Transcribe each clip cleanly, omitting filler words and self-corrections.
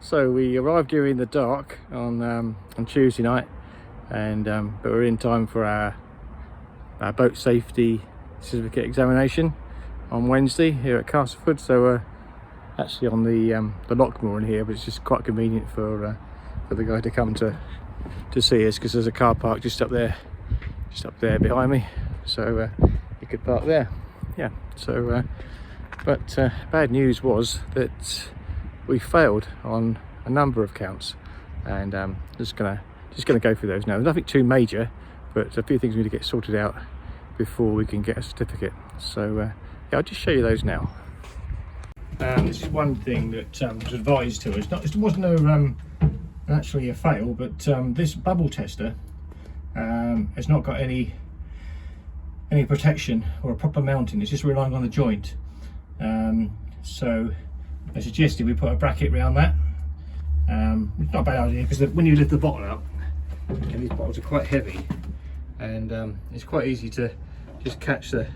So we arrived here in the dark on Tuesday night, and but we're in time for our boat safety certificate examination on Wednesday here at Castleford. So we're actually on the lock mooring here, but it's just quite convenient for the guy to come to see us, because there's a car park just up there behind me, so you could park there. Yeah. So but bad news was that we failed on a number of counts, and just gonna go through those now. There's nothing too major, but a few things we need to get sorted out before we can get a certificate. So yeah, I'll just show you those now. This is one thing that was advised to us. It wasn't actually a fail, but this bubble tester has not got any protection or a proper mounting. It's just relying on the joint. So I suggested we put a bracket around that. It's not a bad idea, because when you lift the bottle out, and these bottles are quite heavy, and it's quite easy to just catch the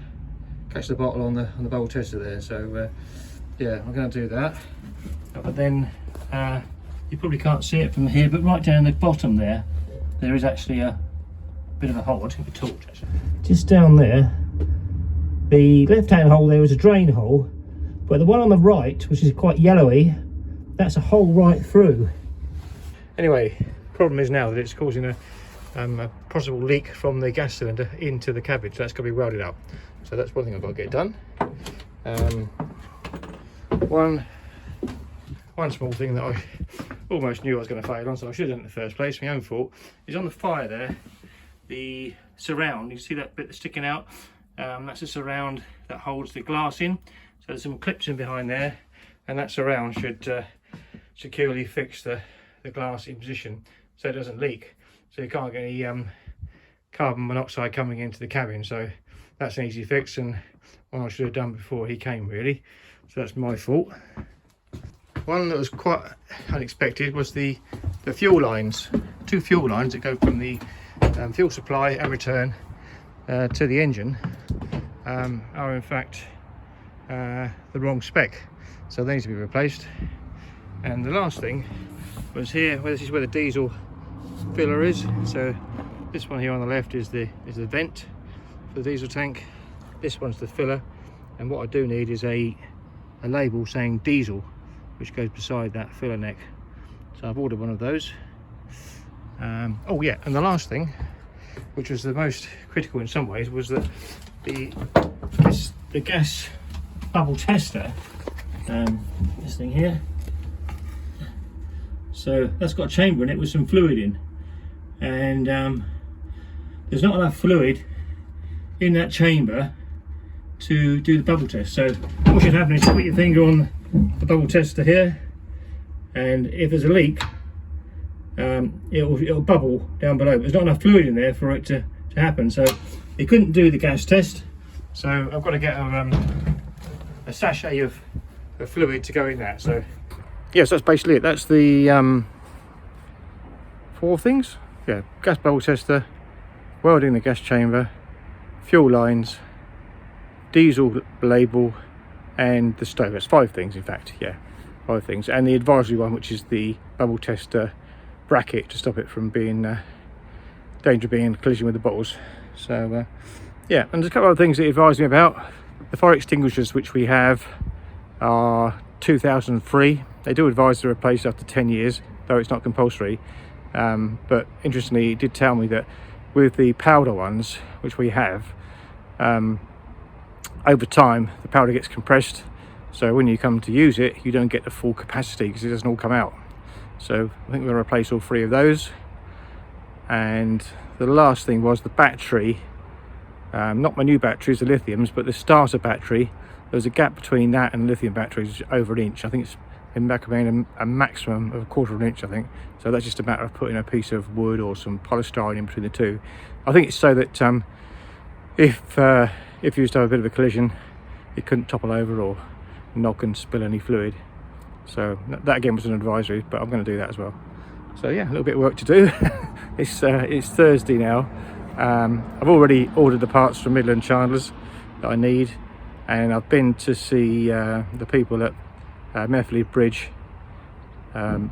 bottle on the bubble tester there. So yeah, I'm going to do that. But then you probably can't see it from here, but right down the bottom there is actually a bit of a hole. I'll take a torch actually. Just down there, the left hand hole there is a drain hole, but the one on the right, which is quite yellowy, that's a hole right through. Anyway, problem is now that it's causing a possible leak from the gas cylinder into the cabin, so that's going to be welded up. So that's one thing I've got to get done. One small thing that I almost knew I was going to fail on, so I should have done it in the first place, my own fault, is on the fire there, the surround, you see that bit that's sticking out? That's a surround that holds the glass in. So there's some clips in behind there, and that surround should securely fix the glass in position so it doesn't leak, so you can't get any carbon monoxide coming into the cabin. So that's an easy fix, and one I should have done before he came, really. So that's my fault. One that was quite unexpected was the fuel lines. Two fuel lines that go from the fuel supply and return to the engine are in fact the wrong spec, so they need to be replaced. And the last thing was here, where this is where the diesel filler is. So this one here on the left is the vent for the diesel tank. This one's the filler, and what I do need is a label saying diesel, which goes beside that filler neck. So I've ordered one of those. Oh yeah, and the last thing, which was the most critical in some ways, was that the gas bubble tester, this thing here, so that's got a chamber in it with some fluid in, and there's not enough fluid in that chamber to do the bubble test. So what should happen is put your finger on the bubble tester here, and if there's a leak, it'll bubble down below, but there's not enough fluid in there for it to happen. So you couldn't do the gas test, so I've got to get a sachet of fluid to go in that. So yes, that's basically it. That's the 4 things. Yeah, gas bubble tester, welding the gas chamber, fuel lines, diesel label, and the stove. That's 5 things in fact. Yeah, 5 things. And the advisory one, which is the bubble tester bracket to stop it from being danger of being in collision with the bottles. So yeah, and there's a couple of things that he advised me about. The fire extinguishers which we have are 2003. They do advise to replace after 10 years, though it's not compulsory. But interestingly, it did tell me that with the powder ones which we have, over time the powder gets compressed, so when you come to use it you don't get the full capacity because it doesn't all come out. So I think we're going to replace all 3 of those. And the last thing was the battery, not my new batteries, the lithiums, but the starter battery. There's a gap between that and lithium batteries over 1 inch. I think it's in recommending a maximum of 1/4 of an inch, I think. So that's just a matter of putting a piece of wood or some polystyrene in between the two. I think it's so that if you used to have a bit of a collision, it couldn't topple over or knock and spill any fluid. So that again was an advisory, but I'm going to do that as well. So yeah, a little bit of work to do. It's Thursday now. I've already ordered the parts from Midland Chandlers that I need, and I've been to see the people at Methley Bridge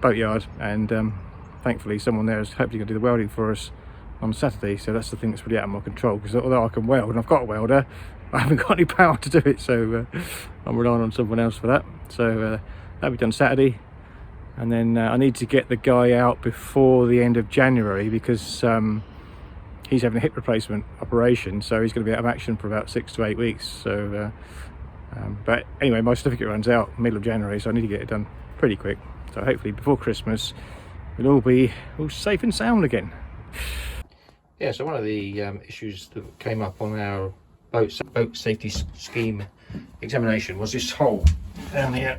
boatyard, and thankfully someone there is hopefully going to do the welding for us on Saturday. So that's the thing that's really out of my control, because although I can weld and I've got a welder, I haven't got any power to do it, so I'm relying on someone else for that. So that'll be done Saturday, and then I need to get the guy out before the end of January, because he's having a hip replacement operation, so he's going to be out of action for about 6 to 8 weeks. So but anyway, my certificate runs out middle of January, so I need to get it done pretty quick. So hopefully before Christmas we'll all be all safe and sound again. Yeah, so one of the issues that came up on our boat safety scheme examination was this hole down here,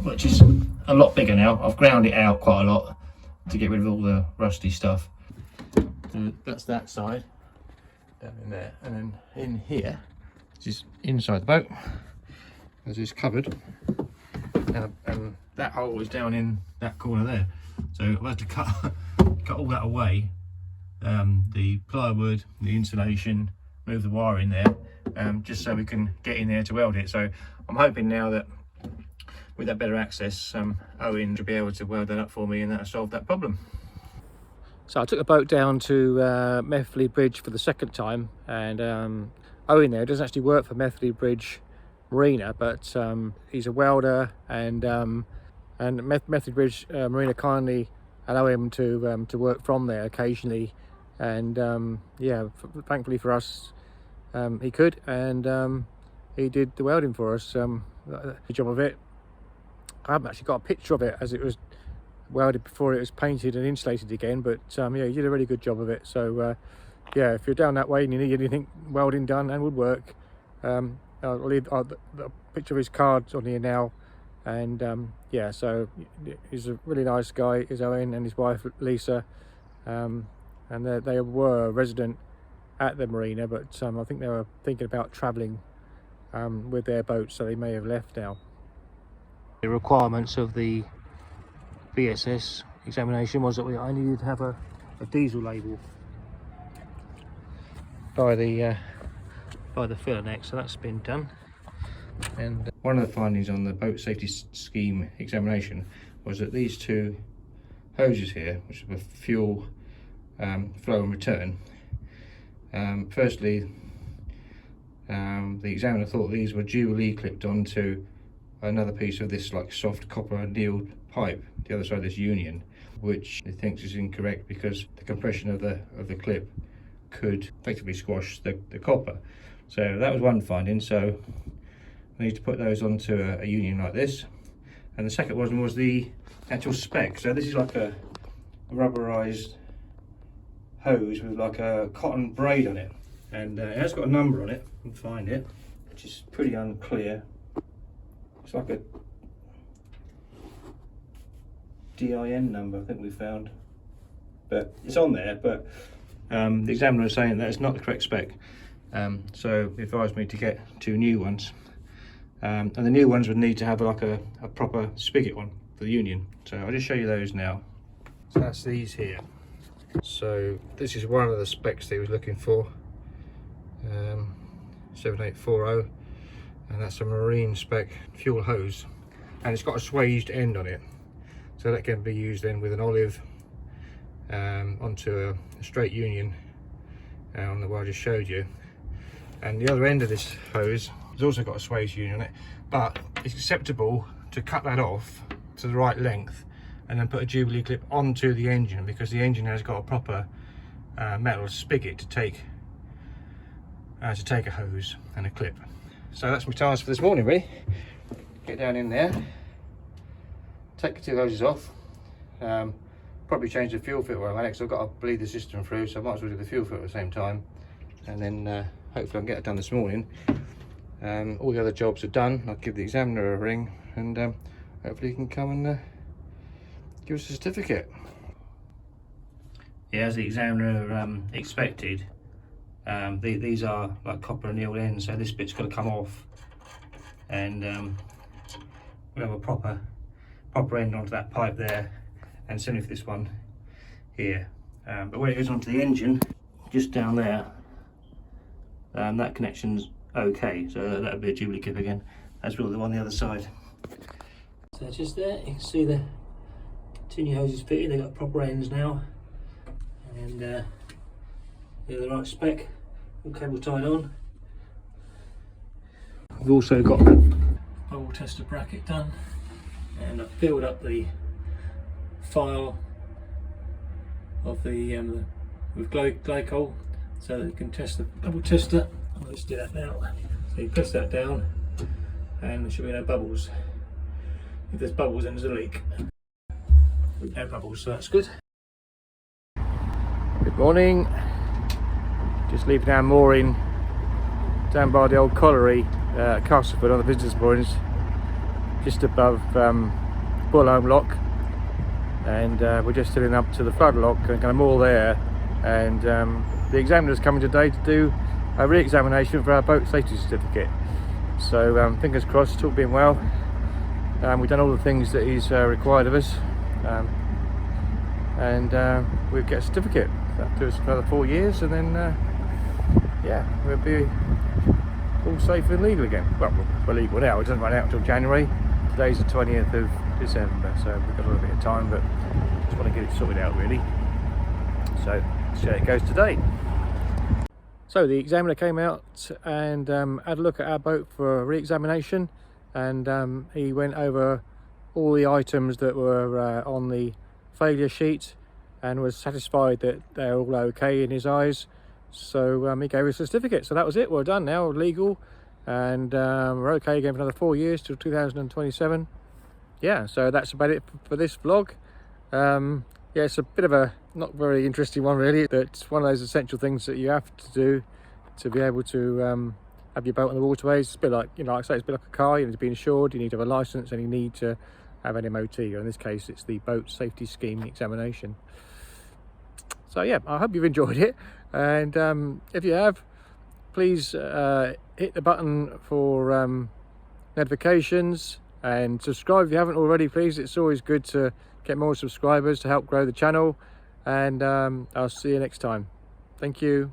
which is a lot bigger now. I've ground it out quite a lot to get rid of all the rusty stuff. That's that side down in there, and then in here, this is inside the boat, there's this cupboard, and that hole is down in that corner there. So I've had to cut all that away, the plywood, the insulation, move the wire in there, just so we can get in there to weld it. So I'm hoping now that with that better access, Owen will be able to weld that up for me, and that'll solve that problem. So I took the boat down to Methley Bridge for the second time, and Owen there doesn't actually work for Methley Bridge Marina, but he's a welder, and Methley Bridge Marina kindly allow him to work from there occasionally, and yeah, thankfully for us, he could, and he did the welding for us. The job of it, I haven't actually got a picture of it as it was welded before it was painted and insulated again, but yeah, he did a really good job of it. So yeah, if you're down that way and you need anything welding done and woodwork, I'll leave the picture of his cards on here now. And yeah, so he's a really nice guy, is Owen, and his wife Lisa, and they were a resident at the marina, but I think they were thinking about travelling with their boat, so they may have left now. The requirements of the BSS examination was that I needed to have a diesel label by the filler neck, so that's been done. And one of the findings on the boat safety scheme examination was that these two hoses here, which are fuel flow and return, firstly the examiner thought these were dually clipped onto another piece of this like soft copper annealed pipe the other side of this union, which he thinks is incorrect because the compression of the clip could effectively squash the copper. So that was one finding. So I need to put those onto a union like this. And the second one was the actual spec. So this is like a rubberized hose with like a cotton braid on it, and it has got a number on it. You can find it, which is pretty unclear. It's like a DIN number, I think we found, but it's on there. But the examiner is saying that it's not the correct spec, so he advised me to get 2 new ones, and the new ones would need to have like a proper spigot one for the union. So I'll just show you those now. So that's these here. So this is one of the specs that he was looking for, 7840, and that's a marine spec fuel hose, and it's got a swaged end on it, so that can be used then with an olive onto a straight union on the one I just showed you. And the other end of this hose has also got a swaged union on it, but it's acceptable to cut that off to the right length and then put a Jubilee clip onto the engine, because the engine has got a proper metal spigot to take a hose and a clip. So that's my task for this morning, really. Get down in there, take the 2 hoses off, probably change the fuel filter on it, because I've got to bleed the system through, so I might as well do the fuel filter at the same time, and then hopefully I can get it done this morning. All the other jobs are done. I'll give the examiner a ring, and hopefully he can come and give us a certificate. Yeah, as the examiner expected, these are like copper annealed ends, so this bit's got to come off, and we'll have a proper end onto that pipe there, and similarly for this one here. But when it goes onto the engine, just down there, that connection's okay, so that'll be a Jubilee clip again, as will the one on the other side. So just there, you can see the Continue hoses fitted, they've got proper ends now, and they're the right spec, all cable tied on. We've also got the bubble tester bracket done, and I've filled up the file of the with glycol so that you can test the bubble tester. Let's do that now. So you press that down and there should be no bubbles. If there's bubbles, then there's a leak. No bubbles, so that's good. Good morning. Just leaving our mooring down by the old colliery at Castleford on the visitors' moorings, just above Bullholme Lock, and we're just heading up to the flood lock and going to moor there. And the examiner's coming today to do a re-examination for our boat safety certificate. So fingers crossed, it's all been well. We've done all the things that he's required of us, and we'll get a certificate. That'll do us for another 4 years, and then yeah, we'll be all safe and legal again. Well, we're legal now, it doesn't run out until January. Today's the 20th of December, so we've got a little bit of time, but just want to get it sorted out really. So let's see how it goes today. So the examiner came out and had a look at our boat for a re-examination, and he went over all the items that were on the failure sheet and was satisfied that they're all okay in his eyes. So he gave us a certificate. So that was it, we're done now, we're legal, and we're okay again for another 4 years till 2027. Yeah, so that's about it for this vlog. Yeah, it's a bit of a not very interesting one really, but it's one of those essential things that you have to do to be able to have your boat on the waterways. It's a bit like, you know, like I say, it's a bit like a car. You need to be insured, you need to have a license, and you need to have an MOT, or in this case it's the boat safety scheme examination. So yeah, I hope you've enjoyed it, and if you have, please hit the button for notifications, and subscribe if you haven't already, please. It's always good to get more subscribers to help grow the channel, and I'll see you next time. Thank you.